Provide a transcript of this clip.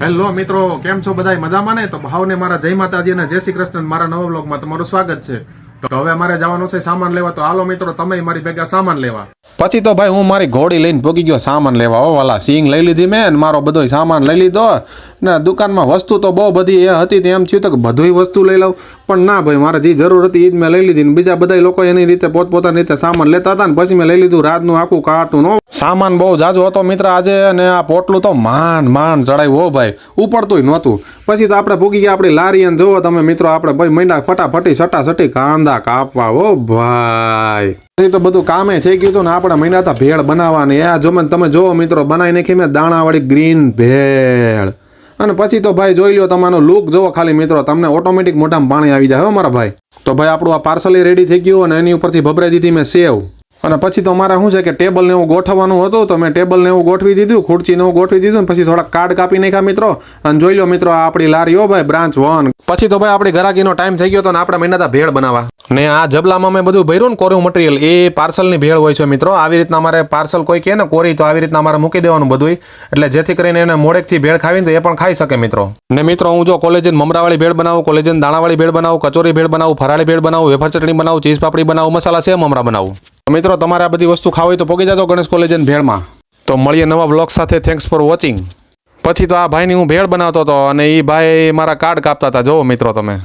Hello મિત્રો, કેમ છો બધાય મજામાં ને? તો ભાવને મારા જય માતાજી અને જય શ્રી કૃષ્ણ. મારા નવા બ્લોગમાં તમારું સ્વાગત છે. તો હવે અમારે જવાનું છે સામાન લેવા. તો હાલો મિત્રો, તમે મારી ભેગા સામાન લેવા. પછી તો ભાઈ હું મારી ઘોડી લઈને ભોગી ગયો સામાન લેવા. ઓ વાલા સિંગ લઈ લીધી મેં, મારો બધો સામાન લઈ લીધો ને દુકાનમાં વસ્તુ તો બહુ બધી એ હતી. એમ થયું કે બધું વસ્તુ લઈ લઉં, પણ ના ભાઈ, મારે જે જરૂર હતી એ જ મેં લઈ લીધી ને બીજા બધા લોકો એની રીતે પોતપોતાની રીતે સામાન લેતા હતા ને પછી મેં લઈ લીધું રાતનું આખું કાર્ટૂન. સામાન બહુ જાજો હતો મિત્ર આજે, અને આ પોટલું તો માંડ ચડાવ્યું. હો ભાઈ, ઉપડતું નહોતું. પછી તો આપણે ભૂગી ગયા આપણી લારી અને જોવો તમે મિત્રો, આપણે ભાઈ મહિના ફટાફટી સટાસટી કાંદા કાપવા. હો ભાઈ, પછી તો બધું કામે થઈ ગયું હતું ને આપણે મહિના હતા ભેળ બનાવવાની. આ જો તમે જોવો મિત્રો, બનાવી નાખી મેં દાણાવાળી ગ્રીન ભેળ. અને પછી તો ભાઈ જોઈ લો, તમારો લુક જોવો ખાલી મિત્રો, તમને ઓટોમેટિક મોઢામાં પાણી આવી જાય. હો મારા ભાઈ, તો ભાઈ આપણું આ પાર્સલ રેડી થઈ ગયું અને એની ઉપરથી ભભરાઈ દીધી મેં સેવ. અને પછી તો મારે શું છે કે ટેબલ ને એવું ગોઠવવાનું હતું, તો મેં ટેબલ ને એવું ગોઠવી દીધું, ખુરચી ને એવું ગોઠવી દીધું. પછી થોડા કાર્ડ કાપી નાખ્યા મિત્રો. અને જોઈ લો મિત્રો, આ આપણી લારી. હો ભાઈ, બ્રાન્ચ 1. પછી તો ભાઈ આપણી ગરાકીનો ટાઈમ થઈ ગયો હતો ને આપણે મહિના ભેળ બનાવવા. ને આ જબલામાં મેં બધું ભર્યું ને કોરું મટીરિયલ, એ પાર્સલની ભેળ હોય છે મિત્રો. આવી રીતના અમારે પાર્સલ કોઈ કહે ને કોરી, તો આવી રીતના અમારે મૂકી દેવાનું બધું, એટલે જેથી કરીને એને મોડેકથી ભેળ ખાવીને તો એ પણ ખાઈ શકે મિત્રો. ને મિત્રો હું જો કોલેજન મમરાવાળી ભેળ બનાવું, કોલેજન દાણાવાળી ભેળ બનાવું, કચોરી ભેળ બનાવું, ફરાળી ભેળ બનાવું, વેફર ચટણી બનાવું, ચીઝ પાપડી બનાવું, મસાલા સેવ મમરા બનાવું. મિત્રો તમારે આ બધી વસ્તુ ખાવી હોય તો પોગી જાજો ગણેશ કોલેજન ભેળમાં. તો મળીએ નવા બ્લોગ સાથે. Thanks for watching. પછી તો આ ભાઈની હું ભેળ બનાવતો હતો અને એ ભાઈ મારા કાર્ડ કાપતા હતા. જોવો મિત્રો તમે.